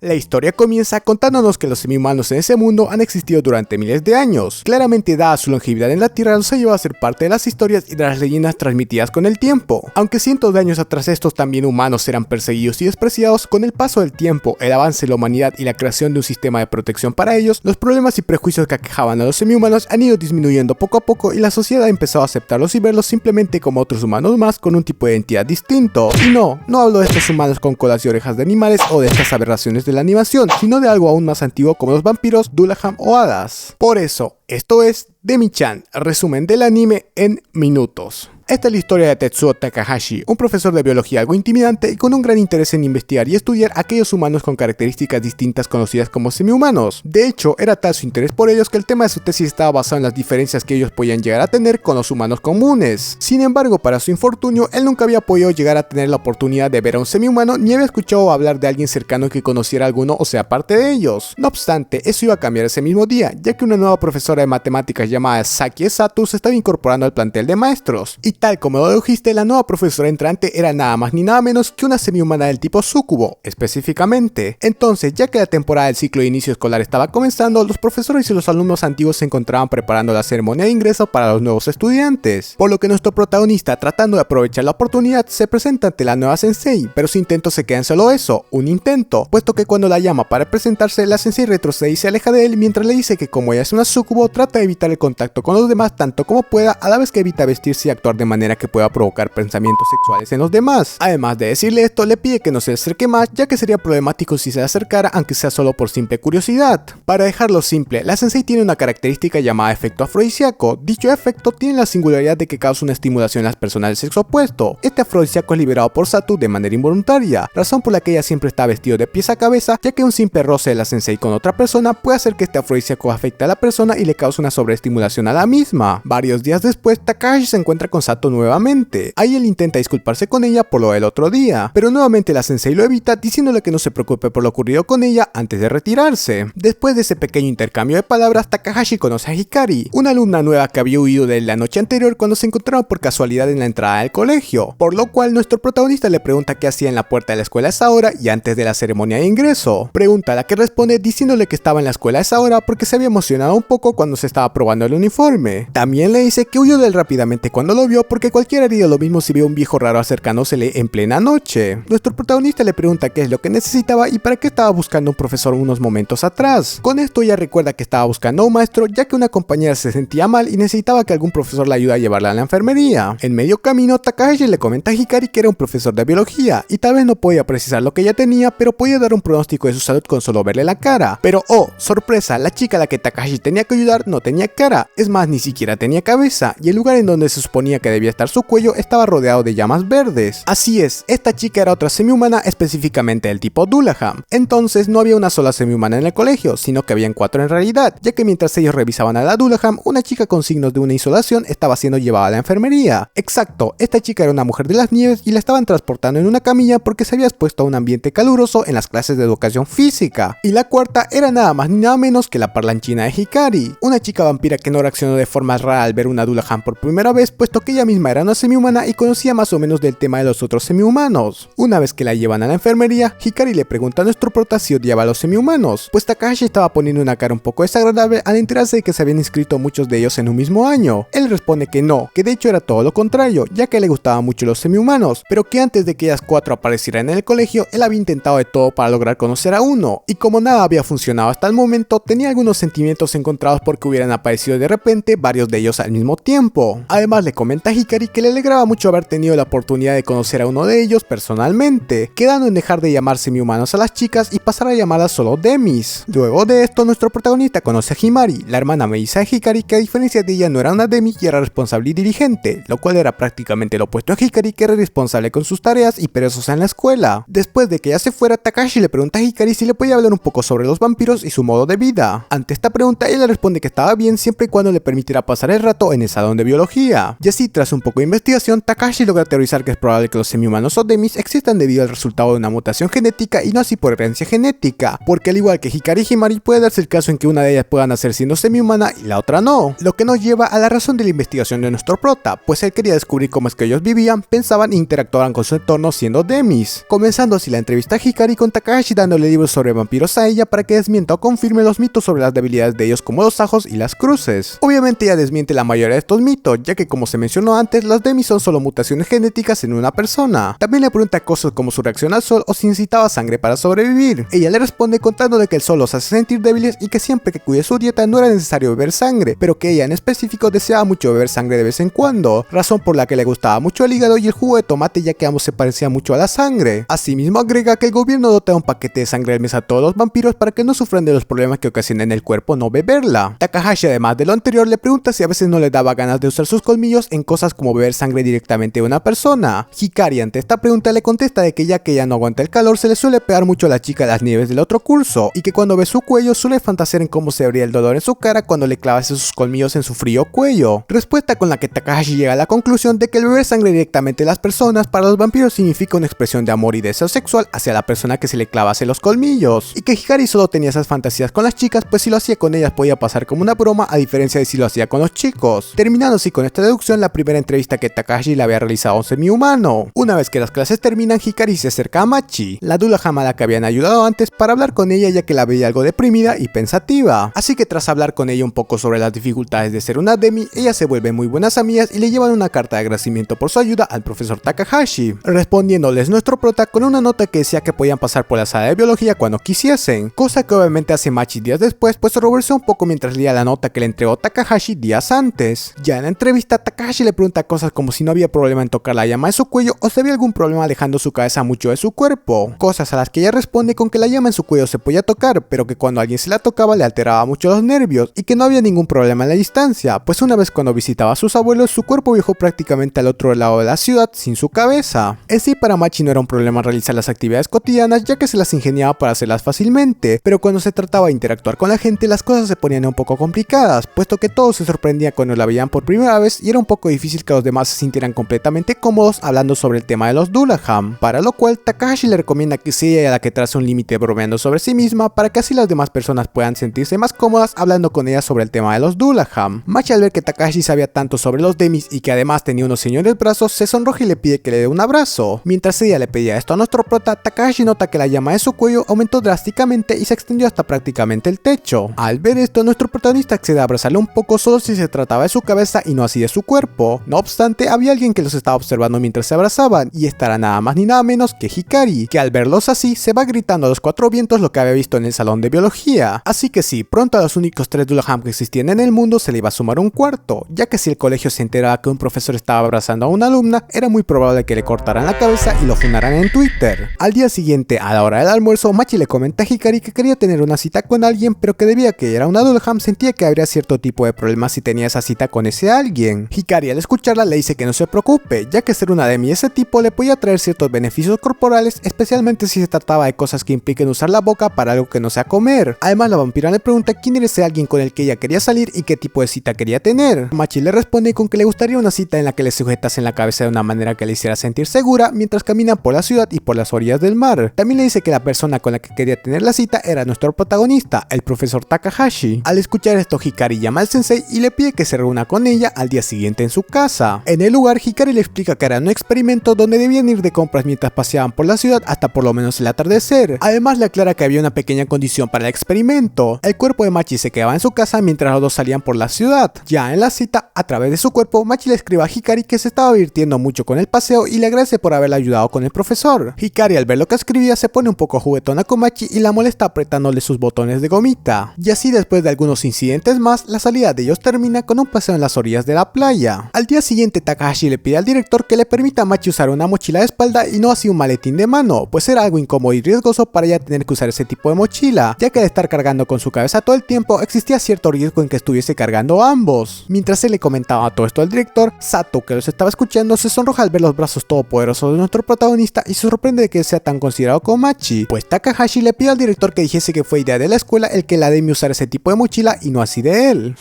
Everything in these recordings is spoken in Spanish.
La historia comienza contándonos que los semi-humanos en ese mundo han existido durante miles de años. Claramente, dada su longevidad en la Tierra, los ha llevado a ser parte de las historias y de las leyendas transmitidas con el tiempo. Aunque cientos de años atrás estos también humanos eran perseguidos y despreciados, con el paso del tiempo, el avance de la humanidad y la creación de un sistema de protección para ellos, los problemas y prejuicios que aquejaban a los semi-humanos han ido disminuyendo poco a poco y la sociedad ha empezado a aceptarlos y verlos simplemente como otros humanos más con un tipo de identidad distinto. Y no hablo de estos humanos con colas y orejas de animales o de estas aberraciones de la animación, sino de algo aún más antiguo como los vampiros, Dullahan o hadas. Por eso, esto es Demi-chan, resumen del anime en minutos. Esta es la historia de Tetsuo Takahashi, un profesor de biología algo intimidante y con un gran interés en investigar y estudiar aquellos humanos con características distintas conocidas como semi-humanos. De hecho, era tal su interés por ellos que el tema de su tesis estaba basado en las diferencias que ellos podían llegar a tener con los humanos comunes. Sin embargo, para su infortunio, él nunca había podido llegar a tener la oportunidad de ver a un semi-humano ni había escuchado hablar de alguien cercano que conociera a alguno o sea parte de ellos. No obstante, eso iba a cambiar ese mismo día, ya que una nueva profesora de matemáticas llamada Saki Sato se estaba incorporando al plantel de maestros. Y tal como lo dedujiste, la nueva profesora entrante era nada más ni nada menos que una semi-humana del tipo Sucubo, específicamente. Entonces, ya que la temporada del ciclo de inicio escolar estaba comenzando, los profesores y los alumnos antiguos se encontraban preparando la ceremonia de ingreso para los nuevos estudiantes. Por lo que nuestro protagonista, tratando de aprovechar la oportunidad, se presenta ante la nueva sensei, pero su intento se queda en solo eso, un intento, puesto que cuando la llama para presentarse, la sensei retrocede y se aleja de él mientras le dice que como ella es una Sucubo, trata de evitar el contacto con los demás tanto como pueda, a la vez que evita vestirse y actuar de manera que pueda provocar pensamientos sexuales en los demás. Además de decirle esto, le pide que no se acerque más, ya que sería problemático si se acercara, aunque sea solo por simple curiosidad. Para dejarlo simple, la sensei tiene una característica llamada efecto afrodisíaco. Dicho efecto tiene la singularidad de que causa una estimulación en las personas del sexo opuesto. Este afrodisíaco es liberado por Satu de manera involuntaria, razón por la que ella siempre está vestido de pies a cabeza, ya que un simple roce de la sensei con otra persona puede hacer que este afrodisíaco afecte a la persona y le cause una sobreestimulación a la misma. Varios días después, Takahashi se encuentra con Sato nuevamente. Ahí él intenta disculparse con ella por lo del otro día, pero nuevamente la sensei lo evita diciéndole que no se preocupe por lo ocurrido con ella antes de retirarse. Después de ese pequeño intercambio de palabras, Takahashi conoce a Hikari, una alumna nueva que había huido de él la noche anterior cuando se encontraron por casualidad en la entrada del colegio, por lo cual nuestro protagonista le pregunta qué hacía en la puerta de la escuela a esa hora y antes de la ceremonia de ingreso. Pregunta a la que responde diciéndole que estaba en la escuela a esa hora porque se había emocionado un poco cuando se estaba probando el uniforme. También le dice que huyó de él rápidamente cuando lo vio porque cualquiera haría lo mismo si vio un viejo raro acercándosele en plena noche. Nuestro protagonista le pregunta qué es lo que necesitaba y para qué estaba buscando un profesor unos momentos atrás. Con esto ella recuerda que estaba buscando a un maestro ya que una compañera se sentía mal y necesitaba que algún profesor la ayudara a llevarla a la enfermería. En medio camino, Takahashi le comenta a Hikari que era un profesor de biología y tal vez no podía precisar lo que ella tenía, pero podía dar un pronóstico de su salud con solo verle la cara. Pero oh, sorpresa, la chica a la que Takahashi tenía que ayudar no tenía cara, es más, ni siquiera tenía cabeza, y el lugar en donde se suponía que debía estar su cuello estaba rodeado de llamas verdes. Así es, esta chica era otra semi-humana, específicamente del tipo Dullahan. Entonces no había una sola semi-humana en el colegio, sino que habían 4 en realidad, ya que mientras ellos revisaban a la Dullahan, una chica con signos de una insolación estaba siendo llevada a la enfermería. Exacto, esta chica era una mujer de las nieves y la estaban transportando en una camilla porque se había expuesto a un ambiente caluroso en las clases de educación física. Y la cuarta era nada más ni nada menos que la parlanchina de Hikari, una chica vampira que no reaccionó de forma rara al ver una Dullahan por primera vez, puesto que ella misma era una semi-humana y conocía más o menos del tema de los otros semi-humanos. Una vez que la llevan a la enfermería, Hikari le pregunta a nuestro prota si odiaba a los semi-humanos, pues Takahashi estaba poniendo una cara un poco desagradable al enterarse de que se habían inscrito muchos de ellos en un mismo año. Él responde que no, que de hecho era todo lo contrario, ya que le gustaban mucho los semi-humanos, pero que antes de que ellas 4 aparecieran en el colegio, él había intentado de todo para lograr conocer a uno, y como nada había funcionado hasta el momento, tenía algunos sentimientos encontrados porque hubieran aparecido de repente varios de ellos al mismo tiempo. Además le comenta a Hikari que le alegraba mucho haber tenido la oportunidad de conocer a uno de ellos personalmente, quedando en dejar de llamar semi-humanos a las chicas y pasar a llamarlas solo Demis. Luego de esto, nuestro protagonista conoce a Himari, la hermana melliza de Hikari, que a diferencia de ella no era una Demi y era responsable y dirigente, lo cual era prácticamente lo opuesto a Hikari, que era responsable con sus tareas y perezosa en la escuela. Después de que ella se fuera, Takahashi le pregunta a Hikari si le podía hablar un poco sobre los vampiros y su modo de vida. Ante esta pregunta, ella le responde que estaba bien siempre y cuando le permitiera pasar el rato en el salón de biología. Y así, tras un poco de investigación, Takahashi logra teorizar que es probable que los semi-humanos o demis existan debido al resultado de una mutación genética y no así por herencia genética, porque al igual que Hikari y Himari puede darse el caso en que una de ellas pueda nacer siendo semi-humana y la otra no, lo que nos lleva a la razón de la investigación de nuestro prota, pues él quería descubrir cómo es que ellos vivían, pensaban e interactuaban con su entorno siendo demis, comenzando así la entrevista a Hikari con Takahashi dándole libros sobre vampiros a ella para que desmienta o confirme los mitos sobre las debilidades de ellos como los ajos y las cruces. Obviamente ella desmiente la mayoría de estos mitos, ya que como se mencionó antes, los demis son solo mutaciones genéticas en una persona. También le pregunta cosas como su reacción al sol o si necesitaba sangre para sobrevivir. Ella le responde contando de que el sol los hace sentir débiles y que siempre que cuide su dieta no era necesario beber sangre, pero que ella en específico deseaba mucho beber sangre de vez en cuando, razón por la que le gustaba mucho el hígado y el jugo de tomate, ya que ambos se parecían mucho a la sangre. Asimismo agrega que el gobierno dota un paquete de sangre al mes a todos los vampiros para que no sufran de los problemas que ocasiona en el cuerpo no beberla. Takahashi, además de lo anterior, le pregunta si a veces no le daba ganas de usar sus colmillos en cosas como beber sangre directamente de una persona. Hikari ante esta pregunta le contesta de que ya que ella no aguanta el calor se le suele pegar mucho a la chica de las nieves del otro curso y que cuando ve su cuello suele fantasear en cómo se abría el dolor en su cara cuando le clavase sus colmillos en su frío cuello. Respuesta con la que Takahashi llega a la conclusión de que el beber sangre directamente de las personas para los vampiros significa una expresión de amor y deseo sexual hacia la persona que se le clavase los colmillos, y que Hikari solo tenía esas fantasías con las chicas, pues si lo hacía con ellas podía pasar como una broma a diferencia de si lo hacía con los chicos. Terminando así con esta deducción la primera entrevista que Takahashi le había realizado a un semi-humano. Una vez que las clases terminan, Hikari se acerca a Machi, la dula Hamada que habían ayudado antes, para hablar con ella ya que la veía algo deprimida y pensativa. Así que tras hablar con ella un poco sobre las dificultades de ser una demi, ellas se vuelven muy buenas amigas y le llevan una carta de agradecimiento por su ayuda al profesor Takahashi, respondiéndoles nuestro prota con una nota que decía que podían pasar por la sala de biología cuando quisiesen, cosa que obviamente hace Machi días después, pues se ruborizó un poco mientras leía la nota que le entregó Takahashi días antes. Ya en la entrevista, Takahashi le pregunta cosas como si no había problema en tocar la llama de su cuello o si había algún problema alejando su cabeza mucho de su cuerpo, cosas a las que ella responde con que la llama en su cuello se podía tocar, pero que cuando alguien se la tocaba le alteraba mucho los nervios y que no había ningún problema en la distancia, pues una vez cuando visitaba a sus abuelos su cuerpo viajó prácticamente al otro lado de la ciudad sin su cabeza. En sí para Machi no era un problema realizar las actividades cotidianas ya que se las ingeniaba para hacerlas fácilmente, pero cuando se trataba de interactuar con la gente las cosas se ponían un poco complicadas, puesto que todos se sorprendían cuando la veían por primera vez y era un poco difícil que los demás se sintieran completamente cómodos hablando sobre el tema de los Dullahan, para lo cual Takahashi le recomienda que sea ella la que trace un límite bromeando sobre sí misma para que así las demás personas puedan sentirse más cómodas hablando con ella sobre el tema de los Dullahan. Machi, al ver que Takahashi sabía tanto sobre los demis y que además tenía unos señores brazos, se sonroja y le pide que le dé un abrazo. Mientras ella le pedía esto a nuestro prota, Takahashi nota que la llama de su cuello aumentó drásticamente y se extendió hasta prácticamente el techo. Al ver esto, nuestro protagonista accede a abrazarle un poco solo si se trataba de su cabeza y no así de su cuerpo. No obstante, había alguien que los estaba observando mientras se abrazaban y esta era nada más ni nada menos que Hikari, que al verlos así se va gritando a los cuatro vientos lo que había visto en el salón de biología. Así que sí, pronto a los únicos 3 Dullahan que existían en el mundo se le iba a sumar un cuarto, ya que si el colegio se enteraba que un profesor estaba abrazando a una alumna, era muy probable que le cortaran la cabeza y lo fundaran en Twitter. Al día siguiente, a la hora del almuerzo, Machi le comenta a Hikari que quería tener una cita con alguien, pero que debido a que era una Dullahan sentía que habría cierto tipo de problemas si tenía esa cita con ese alguien. Hikari al escucharla le dice que no se preocupe, ya que ser una demi de ese tipo le podía traer ciertos beneficios corporales, especialmente si se trataba de cosas que impliquen usar la boca para algo que no sea comer. Además, la vampira le pregunta quién era ese alguien con el que ella quería salir y qué tipo de cita quería tener. Machi le responde con que le gustaría una cita en la que le sujetasen la cabeza de una manera que le hiciera sentir segura mientras caminan por la ciudad y por las orillas del mar. También le dice que la persona con la que quería tener la cita era nuestro protagonista, el profesor Takahashi. Al escuchar esto, Hikari llama al sensei y le pide que se reúna con ella al día siguiente en su casa. En el lugar, Hikari le explica que era un experimento donde debían ir de compras mientras paseaban por la ciudad hasta por lo menos el atardecer. Además le aclara que había una pequeña condición para el experimento: el cuerpo de Machi se quedaba en su casa mientras los dos salían por la ciudad. Ya en la cita, a través de su cuerpo, Machi le escribe a Hikari que se estaba divirtiendo mucho con el paseo y le agradece por haberle ayudado con el profesor. Hikari, al ver lo que escribía, se pone un poco juguetona con Machi y la molesta apretándole sus botones de gomita. Y así, después de algunos incidentes más, la salida de ellos termina con un paseo en las orillas de la playa. Al día siguiente, Takahashi le pide al director que le permita a Machi usar una mochila de espalda y no así un maletín de mano, pues era algo incómodo y riesgoso para ella tener que usar ese tipo de mochila, ya que al estar cargando con su cabeza todo el tiempo existía cierto riesgo en que estuviese cargando ambos. Mientras él le comentaba todo esto al director, Sato, que los estaba escuchando, se sonroja al ver los brazos todopoderosos de nuestro protagonista y se sorprende de que sea tan considerado como Machi, pues Takahashi le pide al director que dijese que fue idea de la escuela el que la demi usar ese tipo de mochila y no así de él.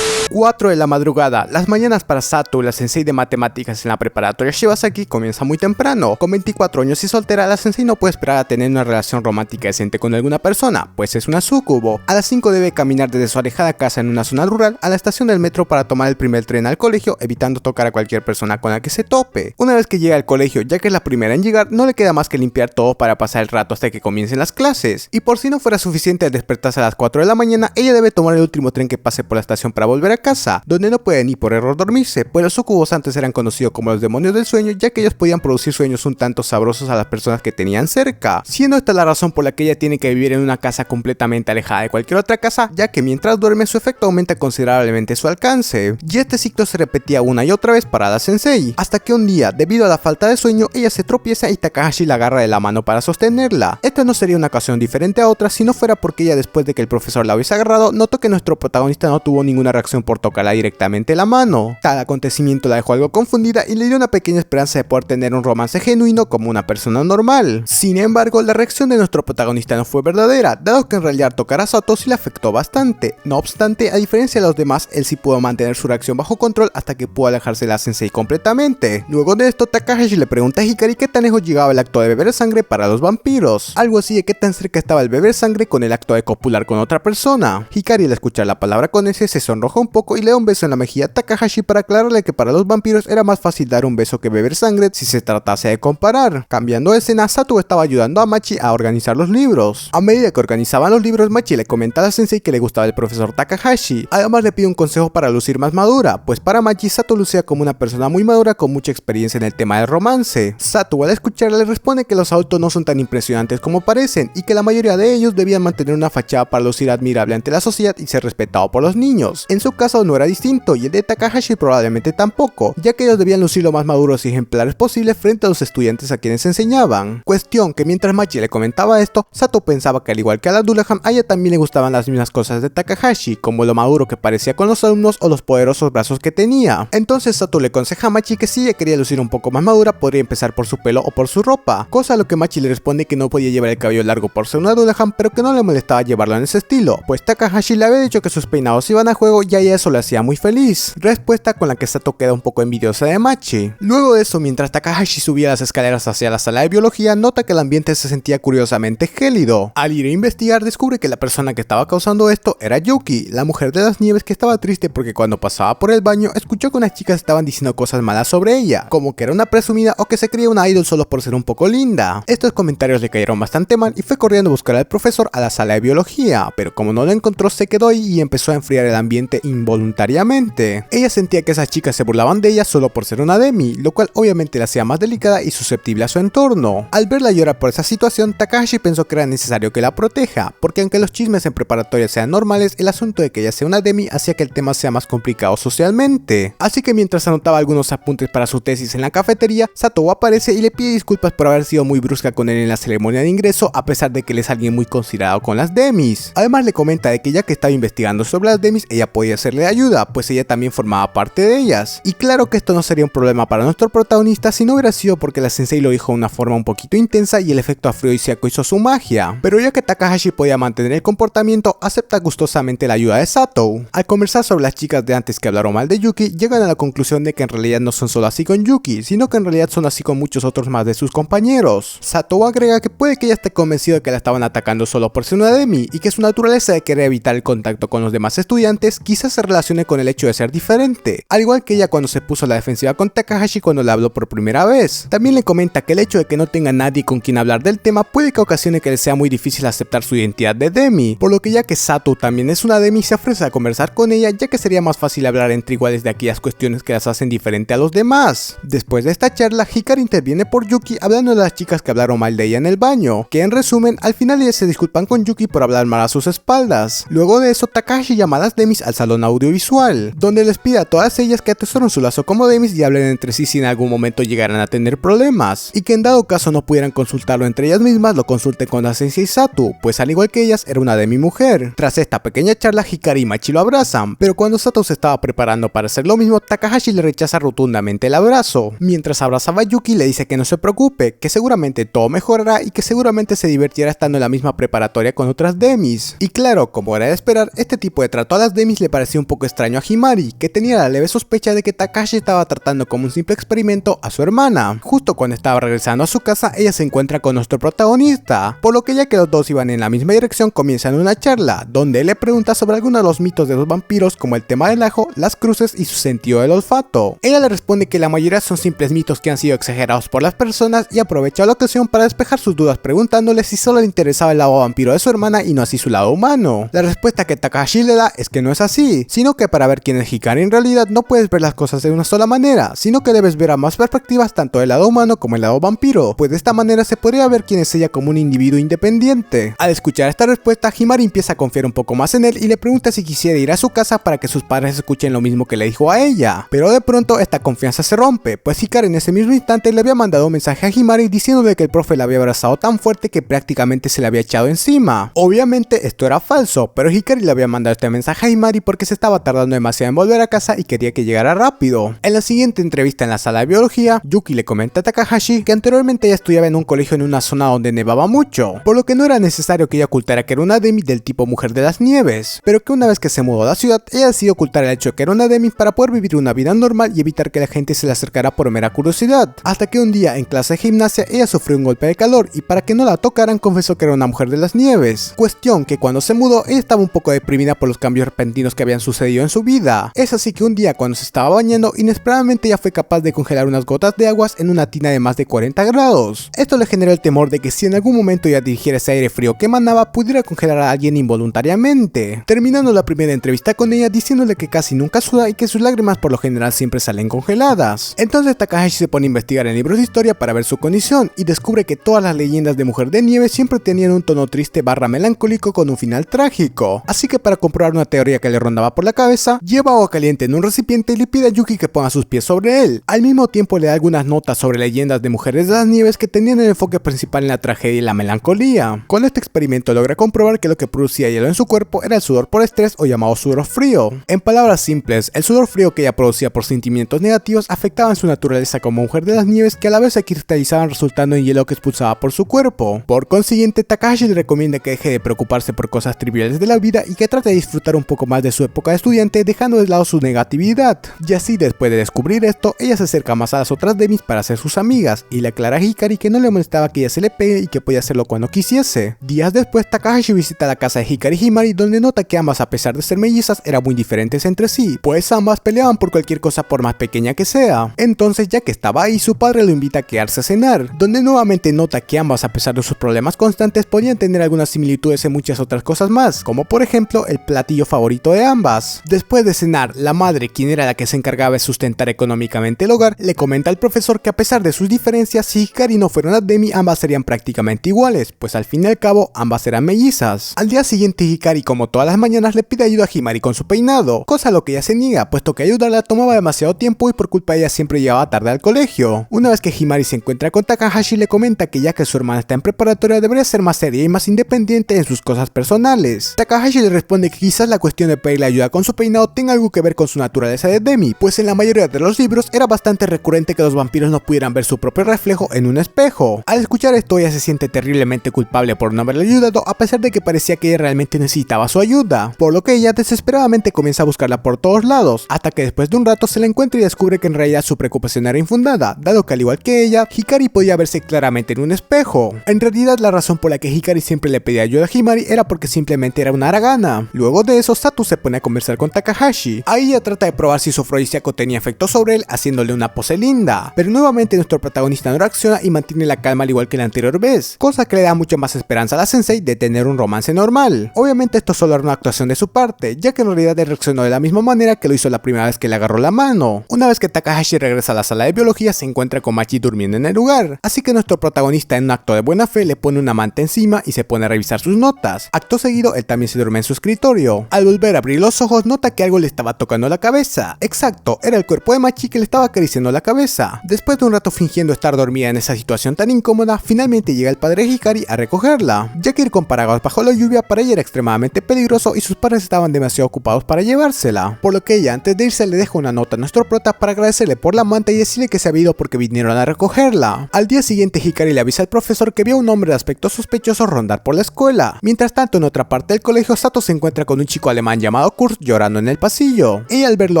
4 de la madrugada. Las mañanas para Sato, la sensei de matemáticas en la preparatoria Shibasaki, comienza muy temprano. Con 24 años y soltera, la sensei no puede esperar a tener una relación romántica decente con alguna persona, pues es una sucubo. A las 5 debe caminar desde su alejada casa en una zona rural a la estación del metro para tomar el primer tren al colegio, evitando tocar a cualquier persona con la que se tope. Una vez que llega al colegio, ya que es la primera en llegar, no le queda más que limpiar todo para pasar el rato hasta que comiencen las clases. Y por si no fuera suficiente al despertarse a las 4 de la mañana, ella debe tomar el último tren que pase por la estación para volver a casa, donde no puede ni por error dormirse, pues los sucubos antes eran conocidos como los demonios del sueño, ya que ellos podían producir sueños un tanto sabrosos a las personas que tenían cerca, siendo esta la razón por la que ella tiene que vivir en una casa completamente alejada de cualquier otra casa, ya que mientras duerme su efecto aumenta considerablemente su alcance. Y este ciclo se repetía una y otra vez para la sensei, hasta que un día, debido a la falta de sueño, ella se tropieza y Takahashi la agarra de la mano para sostenerla. Esta no sería una ocasión diferente a otra si no fuera porque ella, después de que el profesor la hubiese agarrado, notó que nuestro protagonista no tuvo ninguna reacción por tocarla directamente la mano. Tal acontecimiento la dejó algo confundida y le dio una pequeña esperanza de poder tener un romance genuino como una persona normal. Sin embargo, la reacción de nuestro protagonista no fue verdadera, dado que en realidad tocar a Sato sí le afectó bastante. No obstante, a diferencia de los demás, él sí pudo mantener su reacción bajo control hasta que pudo alejarse de la sensei completamente. Luego de esto, Takahashi le pregunta a Hikari qué tan lejos llegaba el acto de beber sangre para los vampiros, algo así de qué tan cerca estaba el beber sangre con el acto de copular con otra persona. Hikari, al escuchar la palabra con ese, se sonroja un poco y le da un beso en la mejilla a Takahashi para aclararle que para los vampiros era más fácil dar un beso que beber sangre si se tratase de comparar. Cambiando de escena, Sato estaba ayudando a Machi a organizar los libros. A medida que organizaban los libros, Machi le comenta a la sensei que le gustaba el profesor Takahashi. Además le pide un consejo para lucir más madura, pues para Machi, Sato lucía como una persona muy madura con mucha experiencia en el tema del romance. Sato, al escucharle, le responde que los adultos no son tan impresionantes como parecen y que la mayoría de ellos debían mantener una fachada para lucir admirable ante la sociedad y ser respetado por los niños. En su caso no era distinto y el de Takahashi probablemente tampoco, ya que ellos debían lucir lo más maduros y ejemplares posibles frente a los estudiantes a quienes enseñaban. Cuestión que mientras Machi le comentaba esto, Sato pensaba que al igual que a la Dullahan, a ella también le gustaban las mismas cosas de Takahashi, como lo maduro que parecía con los alumnos o los poderosos brazos que tenía. Entonces Sato le aconseja a Machi que si ella quería lucir un poco más madura, podría empezar por su pelo o por su ropa, cosa a lo que Machi le responde que no podía llevar el cabello largo por ser una Dullahan, pero que no le molestaba llevarlo en ese estilo, pues Takahashi le había dicho que sus peinados iban a juego y a ella eso le hacía muy feliz, respuesta con la que Sato queda un poco envidiosa de Machi. Luego de eso, mientras Takahashi subía las escaleras hacia la sala de biología, nota que el ambiente se sentía curiosamente gélido. Al ir a investigar, descubre que la persona que estaba causando esto era Yuki, la mujer de las nieves, que estaba triste porque cuando pasaba por el baño escuchó que unas chicas estaban diciendo cosas malas sobre ella, como que era una presumida o que se creía una idol solo por ser un poco linda. Estos comentarios le cayeron bastante mal y fue corriendo a buscar al profesor a la sala de biología, pero como no lo encontró, se quedó ahí y empezó a enfriar el ambiente involuntariamente. Ella sentía que esas chicas se burlaban de ella solo por ser una demi, lo cual obviamente la hacía más delicada y susceptible a su entorno. Al verla llorar por esa situación, Takahashi pensó que era necesario que la proteja, porque aunque los chismes en preparatoria sean normales, el asunto de que ella sea una demi hacía que el tema sea más complicado socialmente. Así que mientras anotaba algunos apuntes para su tesis en la cafetería, Sato aparece y le pide disculpas por haber sido muy brusca con él en la ceremonia de ingreso, a pesar de que él es alguien muy considerado con las demis. Además le comenta de que ya que estaba investigando sobre las demis, ella podía hacerle ayuda, pues ella también formaba parte de ellas. Y claro que esto no sería un problema para nuestro protagonista si no hubiera sido porque la sensei lo dijo de una forma un poquito intensa y el efecto afrodisíaco hizo su magia. Pero ya que Takahashi podía mantener el comportamiento, acepta gustosamente la ayuda de Sato. Al conversar sobre las chicas de antes que hablaron mal de Yuki, llegan a la conclusión de que en realidad no son solo así con Yuki, sino que en realidad son así con muchos otros más de sus compañeros. Sato agrega que puede que ella esté convencido de que la estaban atacando solo por ser una demi y que su naturaleza de querer evitar el contacto con los demás estudiantes quizás se relacione con el hecho de ser diferente, al igual que ella cuando se puso a la defensiva con Takahashi cuando le habló por primera vez. También le comenta que el hecho de que no tenga nadie con quien hablar del tema puede que ocasione que le sea muy difícil aceptar su identidad de demi, por lo que ya que Sato también es una demi, se ofrece a conversar con ella, ya que sería más fácil hablar entre iguales de aquellas cuestiones que las hacen diferente a los demás. Después de esta charla, Hikari interviene por Yuki hablando de las chicas que hablaron mal de ella en el baño, que en resumen, al final ellas se disculpan con Yuki por hablar mal a sus espaldas. Luego de eso, Takahashi llama a las demis al salón audiovisual, donde les pide a todas ellas que atesoren su lazo como demis y hablen entre sí si en algún momento llegaran a tener problemas, y que en dado caso no pudieran consultarlo entre ellas mismas, lo consulten con la sensei Sato, pues al igual que ellas, era una demi mujer. Tras esta pequeña charla, Hikari y Machi lo abrazan, pero cuando Sato se estaba preparando para hacer lo mismo, Takahashi le rechaza rotundamente el abrazo. Mientras abrazaba a Yuki, le dice que no se preocupe, que seguramente todo mejorará y que seguramente se divertirá estando en la misma preparatoria con otras demis. Y claro, como era de esperar, este tipo de trato a las demis le pareció parecía un poco extraño a Himari, que tenía la leve sospecha de que Takahashi estaba tratando como un simple experimento a su hermana. Justo cuando estaba regresando a su casa, ella se encuentra con nuestro protagonista, por lo que ya que los dos iban en la misma dirección comienzan una charla, donde él le pregunta sobre algunos de los mitos de los vampiros como el tema del ajo, las cruces y su sentido del olfato. Ella le responde que la mayoría son simples mitos que han sido exagerados por las personas y aprovecha la ocasión para despejar sus dudas preguntándole si solo le interesaba el lado vampiro de su hermana y no así su lado humano. La respuesta que Takahashi le da es que no es así, sino que para ver quién es Hikari en realidad no puedes ver las cosas de una sola manera, sino que debes ver ambas perspectivas, tanto del lado humano como el lado vampiro, pues de esta manera se podría ver quién es ella como un individuo independiente. Al escuchar esta respuesta, Himari empieza a confiar un poco más en él y le pregunta si quisiera ir a su casa para que sus padres escuchen lo mismo que le dijo a ella, pero de pronto esta confianza se rompe, pues Hikari en ese mismo instante le había mandado un mensaje a Himari diciéndole que el profe la había abrazado tan fuerte que prácticamente se le había echado encima. Obviamente esto era falso, pero Hikari le había mandado este mensaje a Himari porque se estaba tardando demasiado en volver a casa y quería que llegara rápido. En la siguiente entrevista en la sala de biología, Yuki le comenta a Takahashi que anteriormente ella estudiaba en un colegio en una zona donde nevaba mucho, por lo que no era necesario que ella ocultara que era una Demi del tipo Mujer de las Nieves, pero que una vez que se mudó a la ciudad, ella decidió ocultar el hecho de que era una Demi para poder vivir una vida normal y evitar que la gente se le acercara por mera curiosidad. Hasta que un día en clase de gimnasia ella sufrió un golpe de calor y para que no la tocaran confesó que era una Mujer de las Nieves. Cuestión que cuando se mudó ella estaba un poco deprimida por los cambios repentinos que habían sucedido en su vida. Es así que un día cuando se estaba bañando, inesperadamente ella fue capaz de congelar unas gotas de aguas en una tina de más de 40 grados. Esto le generó el temor de que si en algún momento ella dirigiera ese aire frío que emanaba, pudiera congelar a alguien involuntariamente. Terminando la primera entrevista con ella diciéndole que casi nunca suda y que sus lágrimas por lo general siempre salen congeladas. Entonces Takahashi se pone a investigar en libros de historia para ver su condición y descubre que todas las leyendas de Mujer de Nieve siempre tenían un tono triste barra melancólico con un final trágico. Así que para comprobar una teoría que le rondaba por la cabeza, lleva agua caliente en un recipiente y le pide a Yuki que ponga sus pies sobre él. Al mismo tiempo le da algunas notas sobre leyendas de mujeres de las nieves que tenían el enfoque principal en la tragedia y la melancolía. Con este experimento logra comprobar que lo que producía hielo en su cuerpo era el sudor por estrés o llamado sudor frío. En palabras simples, el sudor frío que ella producía por sentimientos negativos afectaba en su naturaleza como mujer de las nieves, que a la vez se cristalizaban resultando en hielo que expulsaba por su cuerpo. Por consiguiente, Takahashi le recomienda que deje de preocuparse por cosas triviales de la vida y que trate de disfrutar un poco más de su época de estudiante, dejando de lado su negatividad. Y así, después de descubrir esto, ella se acerca más a las otras Demis para ser sus amigas y le aclara a Hikari que no le molestaba que ella se le pegue y que podía hacerlo cuando quisiese. Días después, Takahashi visita la casa de Hikari y Himari, donde nota que ambas, a pesar de ser mellizas, eran muy diferentes entre sí, pues ambas peleaban por cualquier cosa por más pequeña que sea. Entonces, ya que estaba ahí, su padre lo invita a quedarse a cenar, donde nuevamente nota que ambas, a pesar de sus problemas constantes, podían tener algunas similitudes en muchas otras cosas más, como por ejemplo el platillo favorito de ambas. Después de cenar, la madre, quien era la que se encargaba de sustentar económicamente el hogar, le comenta al profesor que a pesar de sus diferencias, si Hikari no fuera una Demi, ambas serían prácticamente iguales, pues al fin y al cabo ambas eran mellizas. Al día siguiente, Hikari, como todas las mañanas, le pide ayuda a Himari con su peinado, cosa a lo que ella se niega, puesto que ayudarla tomaba demasiado tiempo y por culpa de ella siempre llegaba tarde al colegio. Una vez que Himari se encuentra con Takahashi, le comenta que ya que su hermana está en preparatoria, debería ser más seria y más independiente en sus cosas personales. Takahashi le responde que quizás la cuestión de pedirle ayuda con su peinado tenga algo que ver con su naturaleza de Demi, pues en la mayoría de los libros era bastante recurrente que los vampiros no pudieran ver su propio reflejo en un espejo. Al escuchar esto, ella se siente terriblemente culpable por no haberle ayudado, a pesar de que parecía que ella realmente necesitaba su ayuda, por lo que ella desesperadamente comienza a buscarla por todos lados, hasta que después de un rato se la encuentra y descubre que en realidad su preocupación era infundada, dado que al igual que ella, Hikari podía verse claramente en un espejo. En realidad, la razón por la que Hikari siempre le pedía ayuda a Himari era porque simplemente era una haragana. Luego de eso, Satu se pone a conversar con Takahashi. Ahí ella trata de probar si su afrodisíaco tenía efecto sobre él, haciéndole una pose linda, pero nuevamente nuestro protagonista no reacciona y mantiene la calma al igual que la anterior vez, cosa que le da mucho más esperanza a la sensei de tener un romance normal. Obviamente esto solo era una actuación de su parte, ya que en realidad él reaccionó de la misma manera que lo hizo la primera vez que le agarró la mano. Una vez que Takahashi regresa a la sala de biología, se encuentra con Machi durmiendo en el lugar, así que nuestro protagonista, en un acto de buena fe, le pone una manta encima y se pone a revisar sus notas. Acto seguido, él también se duerme en su escritorio. Al volver a abrir los ojos, nota que algo le estaba tocando la cabeza. Exacto, era el cuerpo de Machi que le estaba acariciando la cabeza. Después de un rato fingiendo estar dormida en esa situación tan incómoda, finalmente llega el padre de Hikari a recogerla, ya que ir con paraguas bajo la lluvia para ella era extremadamente peligroso y sus padres estaban demasiado ocupados para llevársela, por lo que ella, antes de irse, le deja una nota a nuestro prota para agradecerle por la manta y decirle que se había ido porque vinieron a recogerla. Al día siguiente, Hikari le avisa al profesor que vio a un hombre de aspecto sospechoso rondar por la escuela. Mientras tanto, en otra parte del colegio, Sato se encuentra con un chico alemán llamado Kurt, Kurt llorando en el pasillo. Ella al verlo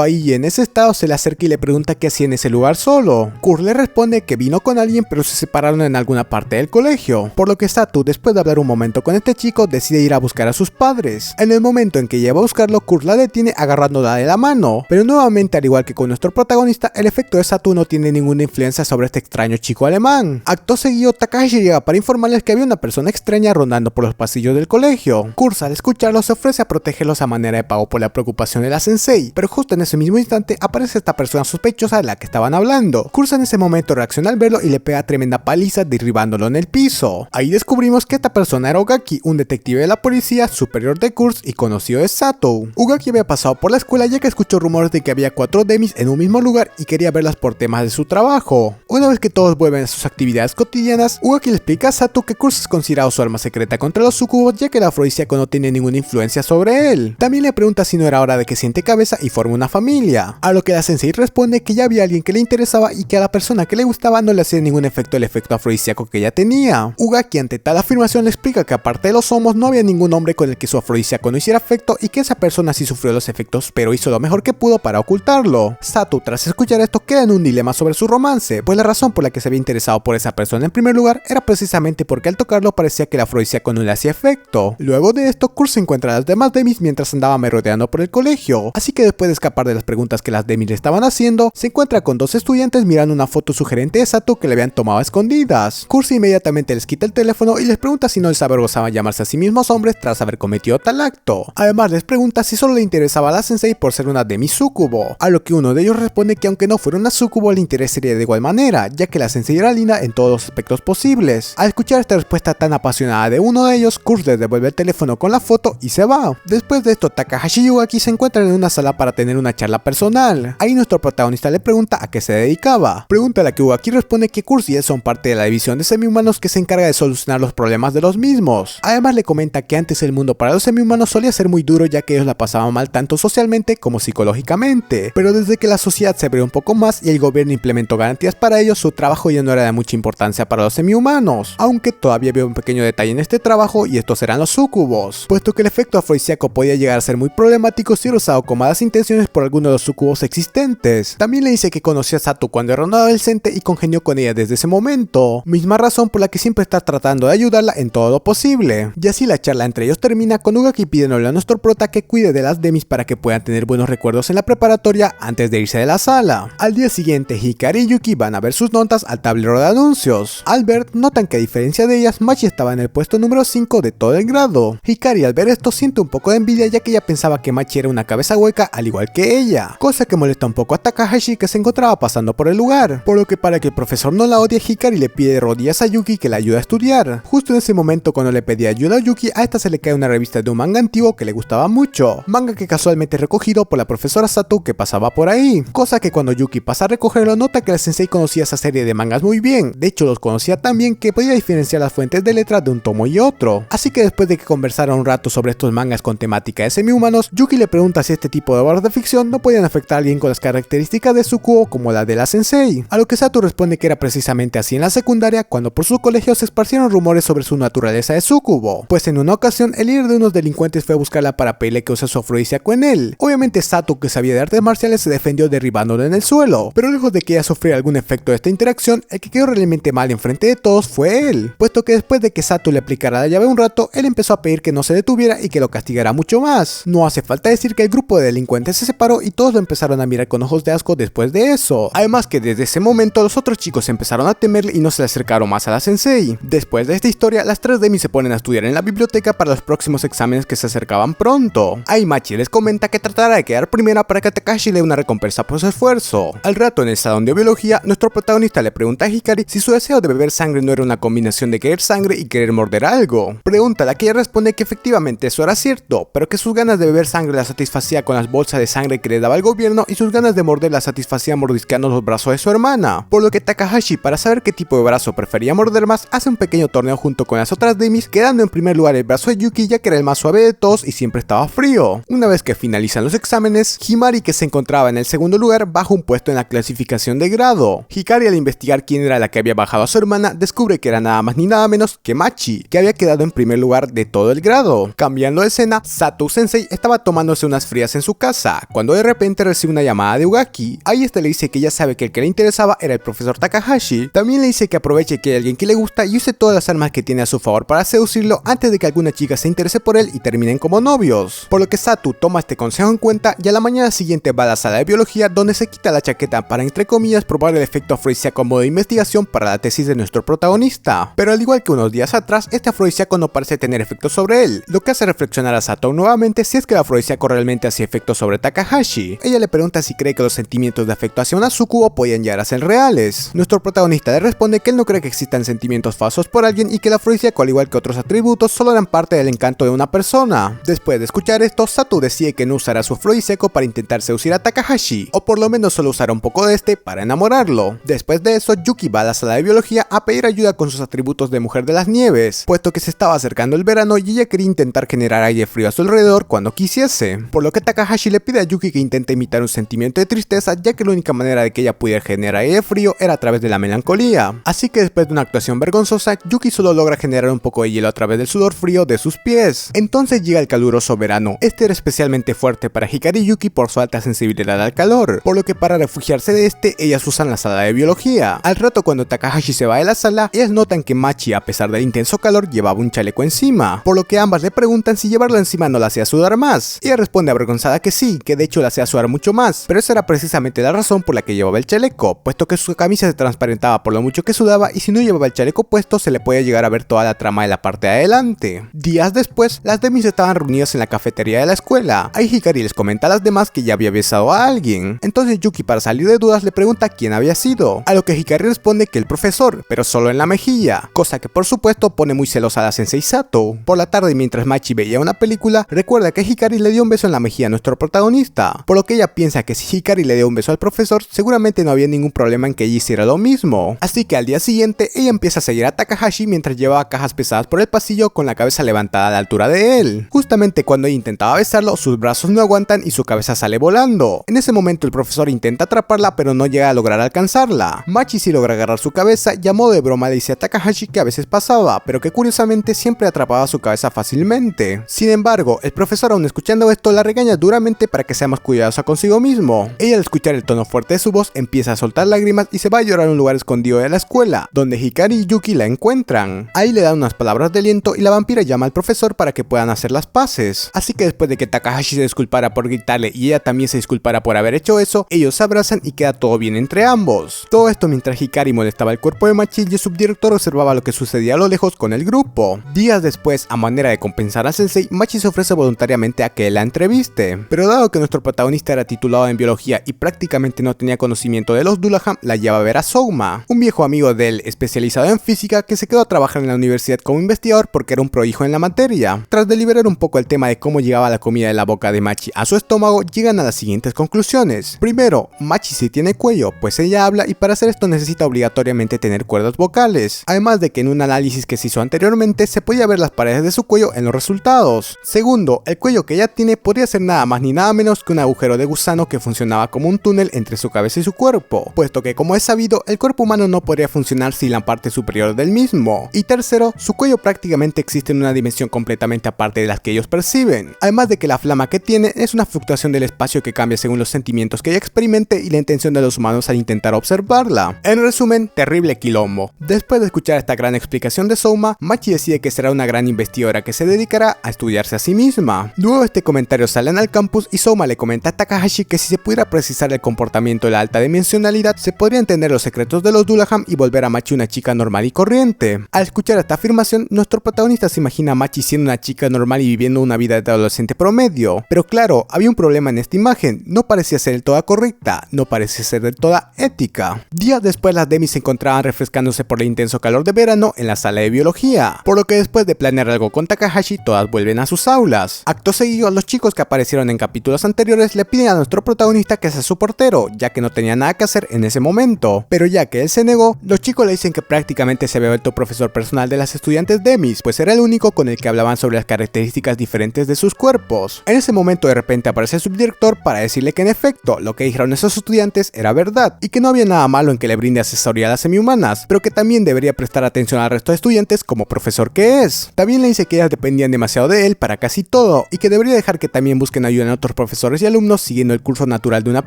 ahí en ese estado se le acerca y le pregunta qué hacía en ese lugar solo. Kurt le responde que vino con alguien pero se separaron en alguna parte del colegio, por lo que Satu, después de hablar un momento con este chico, decide ir a buscar a sus padres. En el momento en que lleva a buscarlo, Kurt la detiene agarrándola de la mano, pero nuevamente, al igual que con nuestro protagonista, el efecto de Satu no tiene ninguna influencia sobre este extraño chico alemán. Acto seguido, Takahashi llega para informarles que había una persona extraña rondando por los pasillos del colegio. Kurt, al escucharlo, se ofrece a protegerlos a manera de pago por la preocupación de la sensei, pero justo en ese mismo instante aparece esta persona sospechosa de la que estaban hablando. Kurt en ese momento reacciona al verlo y le pega tremenda paliza derribándolo en el piso. Ahí descubrimos que esta persona era Ugaki, un detective de la policía superior de Kurt y conocido de Sato. Ugaki había pasado por la escuela ya que escuchó rumores de que había 4 demis en un mismo lugar y quería verlas por temas de su trabajo. Una vez que todos vuelven a sus actividades cotidianas, Ugaki le explica a Sato que Kurt es considerado su arma secreta contra los sucubos ya que el afrodisíaco no tiene ninguna influencia sobre él. También le pregunta si no era hora de que siente cabeza y forme una familia, a lo que la sensei responde que ya había alguien que le interesaba y que a la persona que le gustaba no le hacía ningún efecto el efecto afrodisíaco que ella tenía. Ugaki ante tal afirmación le explica que aparte de los homos no había ningún hombre con el que su afrodisíaco no hiciera efecto y que esa persona sí sufrió los efectos pero hizo lo mejor que pudo para ocultarlo. Sato, tras escuchar esto, queda en un dilema sobre su romance, pues la razón por la que se había interesado por esa persona en primer lugar era precisamente porque al tocarlo parecía que el afrodisíaco no le hacía efecto. Luego de esto, Kurt se encuentra a las demás demis mientras andaba merodeando por el colegio, así que después de escapar de las preguntas que las demis le estaban haciendo, se encuentra con 2 estudiantes mirando una foto sugerente de Sato que le habían tomado a escondidas. Kurt inmediatamente les quita el teléfono y les pregunta si no les avergonzaba llamarse a sí mismos hombres tras haber cometido tal acto. Además les pregunta si solo le interesaba a la sensei por ser una demi sucubo, a lo que uno de ellos responde que aunque no fuera una sucubo el interés sería de igual manera, ya que la sensei era linda en todos los aspectos posibles. Al escuchar esta respuesta tan apasionada de uno de ellos, Kurt les devuelve el teléfono con la foto y se va. Después de esto, Takahashi y Ugaki se encuentran en una sala para tener una charla personal. Ahí nuestro protagonista le pregunta a qué se dedicaba, pregunta a la que Ugaki responde que Kurt y él son parte de la división de semi-humanos que se encarga de solucionar los problemas de los mismos. Además le comenta que antes el mundo para los semi-humanos solía ser muy duro ya que ellos la pasaban mal tanto socialmente como psicológicamente, pero desde que la sociedad se abrió un poco más y el gobierno implementó garantías para ellos, su trabajo ya no era de mucha importancia para los semi-humanos, aunque todavía había un pequeño detalle en este trabajo y estos eran los sucubos, puesto que el efecto afrodisíaco podía llegar a ser muy problemático si era usado con malas intenciones por alguno de los sucubos existentes. También le dice que conoció a Sato cuando era una adolescente y congenió con ella desde ese momento, misma razón por la que siempre está tratando de ayudarla en todo lo posible. Y así la charla entre ellos termina con Ugaki pidiéndole a nuestro prota que cuide de las demis para que puedan tener buenos recuerdos en la preparatoria antes de irse de la sala. Al día siguiente, Hikari y Yuki van a ver sus notas al tablero de anuncios. Al ver, notan que a diferencia de ellas, Machi estaba en el puesto número 5 de todo el grado. Hikari al ver esto siente un poco de envidia ya que ella pensaba que Machi era una cabeza hueca al igual que ella, cosa que molesta un poco a Takahashi que se encontraba pasando por el lugar, por lo que para que el profesor no la odie, Hikari le pide de rodillas a Yuki que la ayude a estudiar. Justo en ese momento cuando le pedía ayuda a Yuki, a esta se le cae una revista de un manga antiguo que le gustaba mucho, manga que casualmente recogido por la profesora Sato que pasaba por ahí, cosa que cuando Yuki pasa a recogerlo nota que la sensei conocía esa serie de mangas muy bien, de hecho los conocía tan bien que podía diferenciar las fuentes de letras de un tomo y otro, así que después de que conversaron un rato sobre estos mangas con temática de semi-humanos, Yuki le pregunta si este tipo de obras de ficción no podían afectar a alguien con las características de Sukuo como la de la sensei, a lo que Sato responde que era precisamente así en la secundaria cuando por su colegio se esparcieron rumores sobre su naturaleza de sucubo, pues en una ocasión el líder de unos delincuentes fue a buscarla para pedirle que use su afrodisíaco en él. Obviamente Sato, que sabía de artes marciales, se defendió derribándolo en el suelo, pero lejos de que ella sufriera algún efecto de esta interacción, el que quedó realmente mal enfrente de todos fue él, puesto que después de que Sato le aplicara la llave un rato, él empezó a pedir que no se detuviera y que lo castigara mucho más. No hace falta decir que el grupo de delincuentes se separó y todos lo empezaron a mirar con ojos de asco después de eso. Además que desde ese momento los otros chicos empezaron a temerle y no se le acercaron más a la sensei. Después de esta historia, las 3 demis se ponen a estudiar en la biblioteca para los próximos exámenes que se acercaban pronto. Ahí Machi les comenta que tratará de quedar primera para que Takahashi le dé una recompensa por su esfuerzo. Al rato en el salón de biología, nuestro protagonista le pregunta a Hikari si su deseo de beber sangre no era una combinación de querer sangre y querer morder algo. Pregunta a la que ella responde que efectivamente eso era cierto, pero que sus ganas de beber sangre la satisfacía con las bolsas de sangre que le daba el gobierno y sus ganas de morder la satisfacía mordisqueando los brazos de su hermana. Por lo que Takahashi, para saber qué tipo de brazo prefería morder más, hace un pequeño torneo junto con las otras demis, quedando en primer lugar el brazo de Yuki ya que era el más suave de todos y siempre estaba frío. Una vez que finalizan los exámenes, Himari, que se encontraba en el segundo lugar, baja un puesto en la clasificación de grado. Hikari, al investigar quién era la que había bajado a su hermana, descubre que era nada más ni nada menos que Machi, que había quedado en primer lugar de todo el grado. Cambiando de escena, Sato Sensei estaba estaba tomándose unas frías en su casa, cuando de repente recibe una llamada de Ugaki. Ahí este le dice que ya sabe que el que le interesaba era el profesor Takahashi. También le dice que aproveche que hay alguien que le gusta y use todas las armas que tiene a su favor para seducirlo antes de que alguna chica se interese por él y terminen como novios. Por lo que Satu toma este consejo en cuenta y a la mañana siguiente va a la sala de biología donde se quita la chaqueta para entre comillas probar el efecto afrodisíaco como de investigación para la tesis de nuestro protagonista. Pero al igual que unos días atrás, este afrodisíaco no parece tener efecto sobre él, lo que hace reflexionar a Sato nuevamente si es que el afrodisíaco realmente hacía efecto sobre Takahashi. Ella le pregunta si cree que los sentimientos de afecto hacia una sucubo podían llegar a ser reales. Nuestro protagonista le responde que él no cree que existan sentimientos falsos por alguien y que el afrodisíaco, al igual que otros atributos, solo eran parte del encanto de una persona. Después de escuchar esto, Sato decide que no usará su afrodisíaco para intentar seducir a Takahashi, o por lo menos solo usará un poco de este para enamorarlo. Después de eso, Yuki va a la sala de biología a pedir ayuda con sus atributos de mujer de las nieves, puesto que se estaba acercando el verano y ella quería intentar generar aire frío a su alrededor cuando quisiese, por lo que Takahashi le pide a Yuki que intente imitar un sentimiento de tristeza, ya que la única manera de que ella pudiera generar aire frío era a través de la melancolía. Así que después de una actuación vergonzosa, Yuki solo logra generar un poco de hielo a través del sudor frío de sus pies. Entonces llega el caluroso verano. Este era especialmente fuerte para Hikari y Yuki por su alta sensibilidad al calor, por lo que para refugiarse de este, ellas usan la sala de biología. Al rato, cuando Takahashi se va de la sala, ellas notan que Machi, a pesar del intenso calor, llevaba un chaleco encima, por lo que ambas le preguntan si llevarlo encima no la hacía sudar más. Ella responde avergonzada que sí, que de hecho la hacía sudar mucho más, pero esa era precisamente la razón por la que llevaba el chaleco, puesto que su camisa se transparentaba por lo mucho que sudaba y si no llevaba el chaleco puesto se le podía llegar a ver toda la trama de la parte de adelante. Días después, las demis estaban reunidas en la cafetería de la escuela. Ahí Hikari les comenta a las demás que ya había besado a alguien. Entonces Yuki, para salir de dudas, le pregunta quién había sido, a lo que Hikari responde que el profesor, pero solo en la mejilla, cosa que por supuesto pone muy celosa a la sensei Sato. Por la tarde, mientras Machi veía una película, recuerda que Hikari le dio un beso en la mejilla a nuestro protagonista, por lo que ella piensa que si Hikari le dio un beso al profesor, seguramente no había ningún problema en que ella hiciera lo mismo. Así que al día siguiente, ella empieza a seguir a Takahashi mientras llevaba cajas pesadas por el pasillo con la cabeza levantada a la altura de él. Justamente cuando ella intentaba besarlo, sus brazos no aguantan y su cabeza sale volando. En ese momento el profesor intenta atraparla pero no llega a lograr alcanzarla. Machi sí logra agarrar su cabeza y a modo de broma le dice a Takahashi que a veces pasaba, pero que curiosamente siempre atrapaba su cabeza fácilmente. Sin embargo, el profesor, aún escuchando esto, la regaña duramente para que sea más cuidadosa consigo mismo. Ella, al escuchar el tono fuerte de su voz, empieza a soltar lágrimas y se va a llorar a un lugar escondido de la escuela, donde Hikari y Yuki la encuentran. Ahí le dan unas palabras de aliento y la vampira llama al profesor para que puedan hacer las paces. Así que después de que Takahashi se disculpara por gritarle y ella también se disculpara por haber hecho eso, ellos se abrazan y queda todo bien entre ambos. Todo esto mientras Hikari molestaba el cuerpo de Machi y el subdirector observaba lo que sucedía a lo lejos con el grupo. Días después, a manera de compensar a Sensei, Machi se ofrece voluntariamente a que la entreviste, pero dado que nuestro protagonista era titulado en biología y prácticamente no tenía conocimiento de los Dullahan, la lleva a ver a Souma, un viejo amigo de él especializado en física que se quedó a trabajar en la universidad como investigador porque era un prohijo en la materia. Tras deliberar un poco el tema de cómo llegaba la comida de la boca de Machi a su estómago, llegan a las siguientes conclusiones. Primero, Machi sí tiene cuello, pues ella habla y para hacer esto necesita obligatoriamente tener cuerdas vocales, además de que en un análisis que se hizo anteriormente se podía ver las paredes de su cuello en los resultados. Segundo, el cuello que ella tiene podría ser nada más ni nada menos que un agujero de gusano que funcionaba como un túnel entre su cabeza y su cuerpo, puesto que, como es sabido, el cuerpo humano no podría funcionar sin la parte superior del mismo. Y tercero, su cuello prácticamente existe en una dimensión completamente aparte de las que ellos perciben, además de que la flama que tiene es una fluctuación del espacio que cambia según los sentimientos que ella experimente y la intención de los humanos al intentar observarla. En resumen, terrible quilombo. Después de escuchar esta gran explicación de Souma, Machi decide que será una gran investigadora que se dedicará a estudiarse a sí misma. Luego este comentario salen al campus y Souma le comenta a Takahashi que si se pudiera precisar el comportamiento de la alta dimensionalidad, se podría entender los secretos de los Dullahan y volver a Machi una chica normal y corriente. Al escuchar esta afirmación, nuestro protagonista se imagina a Machi siendo una chica normal y viviendo una vida de adolescente promedio. Pero claro, había un problema en esta imagen, no parecía ser del toda correcta, no parecía ser del toda ética. Días después las demis se encontraban refrescándose por el intenso calor de verano en la sala de biología, por lo que después de planear algo con Takahashi, todas vuelven a sus aulas. Acto seguido, los chicos que aparecieron en capítulos anteriores le piden a nuestro protagonista que sea su portero, ya que no tenía nada que hacer en ese momento, pero ya que él se negó, los chicos le dicen que prácticamente se había vuelto profesor personal de las estudiantes demis, pues era el único con el que hablaban sobre las características diferentes de sus cuerpos. En ese momento de repente aparece el subdirector para decirle que en efecto, lo que dijeron esos estudiantes era verdad, y que no había nada malo en que le brinde asesoría a las semihumanas, pero que también debería prestar atención al resto de estudiantes como profesor que es. También le dice que ellas dependían demasiado de él para casi todo, y que debería dejar que también busquen ayuda en otros profesores y alumnos siguiendo el curso natural de una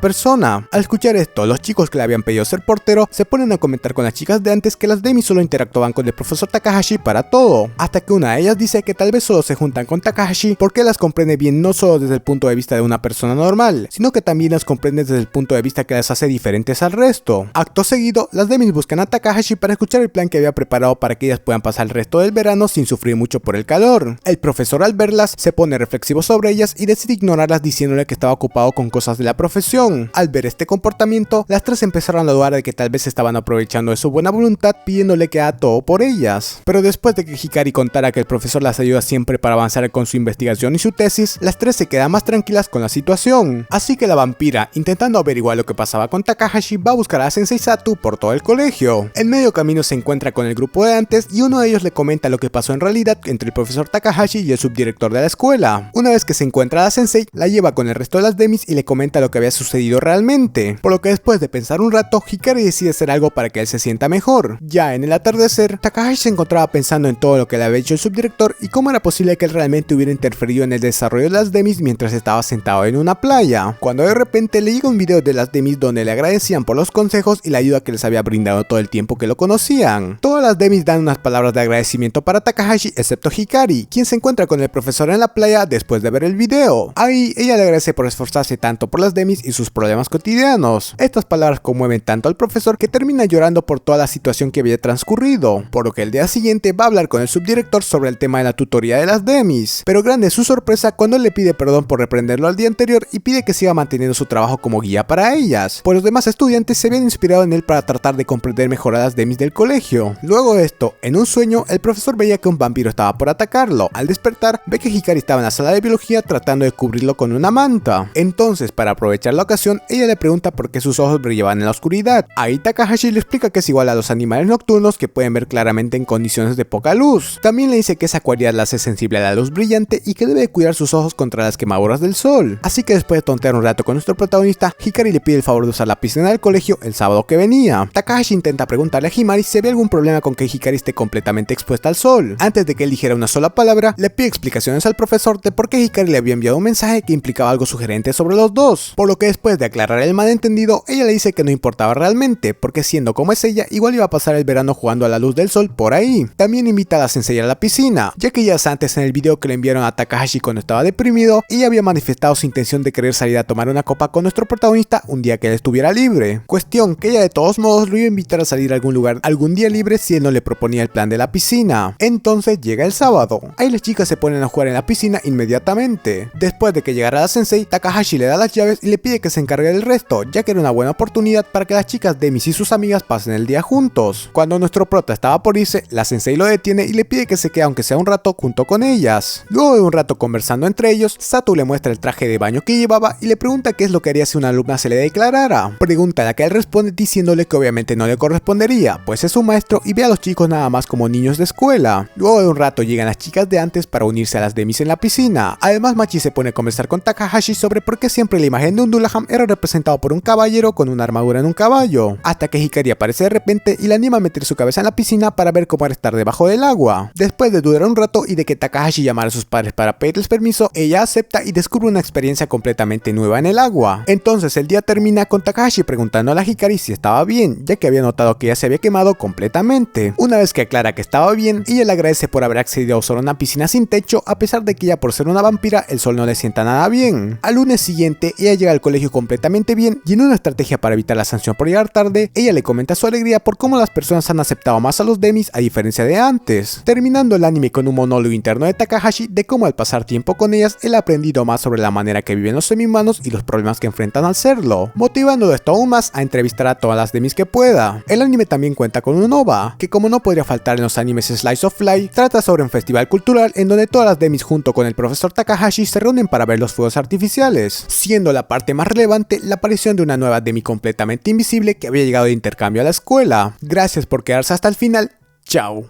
persona. Al escuchar esto, los chicos que le habían pedido ser portero se ponen a comentar con las chicas de antes que las demis solo interactuaban con el profesor Takahashi para todo, hasta que una de ellas dice que tal vez solo se juntan con Takahashi porque las comprende bien no solo desde el punto de vista de una persona normal, sino que también las comprende desde el punto de vista que las hace diferentes al resto. Acto seguido, las demis buscan a Takahashi para escuchar el plan que había preparado para que ellas puedan pasar el resto del verano sin sufrir mucho por el calor. El profesor, al verlas, se pone reflexivo sobre ellas y decide ignorarlas diciéndole que estaba ocupado con cosas de la profesión. Al ver este comportamiento, las tres empezaron a dudar de que tal vez estaban aprovechando de su buena voluntad pidiéndole que haga todo por ellas. Pero después de que Hikari contara que el profesor las ayuda siempre para avanzar con su investigación y su tesis, las tres se quedan más tranquilas con la situación. Así que la vampira, intentando averiguar lo que pasaba con Takahashi, va a buscar a Sensei Satu por todo el colegio. En medio camino se encuentra con el grupo de antes y uno de ellos le comenta lo que pasó en realidad entre el profesor Takahashi y el subdirector de la escuela. Una vez que se encuentra a la Sensei, la lleva con el resto de las demis y le comenta lo que había sucedido realmente. Por lo que después de pensar un rato, Hikari decide hacer algo para que él se sienta mejor. Ya en el atardecer, Takahashi se encontraba pensando en todo lo que le había hecho el subdirector y cómo era posible que él realmente hubiera interferido en el desarrollo de las demis mientras estaba sentado en una playa, cuando de repente le llega un video de las demis donde le agradecían por los consejos y la ayuda que les había brindado todo el tiempo que lo conocían. Todas las demis dan unas palabras de agradecimiento para Takahashi excepto Hikari, quien se encuentra con el profesor en la playa después de ver el video. Ahí ella le agradece por esforzarse tanto por las demis y sus problemas cotidianos. Estas palabras conmueven tanto al profesor que termina llorando por toda la situación que había transcurrido, por lo que el día siguiente va a hablar con el subdirector sobre el tema de la tutoría de las demis. Pero grande es su sorpresa cuando él le pide perdón por reprenderlo al día anterior y pide que siga manteniendo su trabajo como guía para ellas, pues los demás estudiantes se habían inspirado en él para tratar de comprender mejor a las demis del colegio. Luego de esto, en un sueño, el profesor veía que un vampiro estaba por atacarlo. Al despertar, ve que Hikari estaba en la sala de biología tratando de cubrirlo con una manta. Entonces, para aprovechar la ocasión, ella le pregunta por qué sus ojos brillaban en la oscuridad. Ahí Takahashi le explica que es igual a los animales nocturnos que pueden ver claramente en condiciones de poca luz. También le dice que esa cualidad la hace sensible a la luz brillante y que debe cuidar sus ojos contra las quemaduras del sol. Así que después de tontear un rato con nuestro protagonista, Hikari le pide el favor de usar la piscina del colegio el sábado que venía. Takahashi intenta preguntarle a Himari si había algún problema con que Hikari esté completamente expuesta al sol. Antes de que él dijera una sola palabra, le pide explicaciones al profesor de por qué Hikari le había enviado un mensaje que implicaba algo sugerente sobre los dos. Por lo que después de aclarar el malentendido, ella le dice que no importaba realmente, porque siendo como es ella, igual iba a pasar el verano jugando a la luz del sol por ahí. También invita a la sensei a la piscina, ya que ya antes en el video que le enviaron a Takahashi cuando estaba deprimido, ella había manifestado su intención de querer salir a tomar una copa con nuestro protagonista un día que él estuviera libre. Cuestión que ella de todos modos lo iba a invitar a salir a algún lugar algún día libre si él no le proponía el plan de la piscina. Entonces llega el sábado. Ahí las chicas se ponen a jugar en la piscina inmediatamente. Después de que llegara la sensei, Takahashi le da las llaves y le pide que se encargue del resto, ya que era una buena oportunidad para que las chicas Demis y sus amigas pasen el día juntos. Cuando nuestro prota estaba por irse, la sensei lo detiene y le pide que se quede aunque sea un rato junto con ellas. Luego de un rato conversando entre ellos, Satu le muestra el traje de baño que llevaba y le pregunta qué es lo que haría si una alumna se le declarara. Pregunta a la que él responde diciéndole que obviamente no le correspondería, pues es su maestro y ve a los chicos nada más como niños de escuela. Luego de un rato llegan las chicas de antes para unirse a las Demis en la piscina. Además, Machi se pone a conversar con Takahashi sobre por qué siempre la imagen de un Dullahan era representado por un caballero con una armadura en un caballo, hasta que Hikari aparece de repente y la anima a meter su cabeza en la piscina para ver cómo era estar debajo del agua. Después de dudar un rato y de que Takahashi llamara a sus padres para pedirles permiso, ella acepta y descubre una experiencia completamente nueva en el agua. Entonces el día termina con Takahashi preguntando a la Hikari si estaba bien, ya que había notado que ella se había quemado completamente. Una vez que aclara que estaba bien, ella le agradece por haber accedido a usar una piscina sin techo, a pesar de que ella por ser una vampira el sol no le sienta nada bien. Al lunes siguiente, ella llega al colegio completamente bien y en una estrategia para evitar la sanción por llegar tarde, ella le comenta su alegría por cómo las personas han aceptado más a los Demis a diferencia de antes, terminando el anime con un monólogo interno de Takahashi de cómo al pasar tiempo con ellas, él ha aprendido más sobre la manera que viven los semi-humanos y los problemas que enfrentan al serlo, motivándolo esto aún más a entrevistar a todas las Demis que pueda. El anime también cuenta con un OVA, que como no podría faltar en los animes Slice of Life, trata sobre un festival cultural en donde todas las Demis junto con el profesor Takahashi se reúnen para ver los fuegos artificiales, siendo la parte más relevante la aparición de una nueva Demi completamente invisible que había llegado de intercambio a la escuela. Gracias por quedarse hasta el final, chao.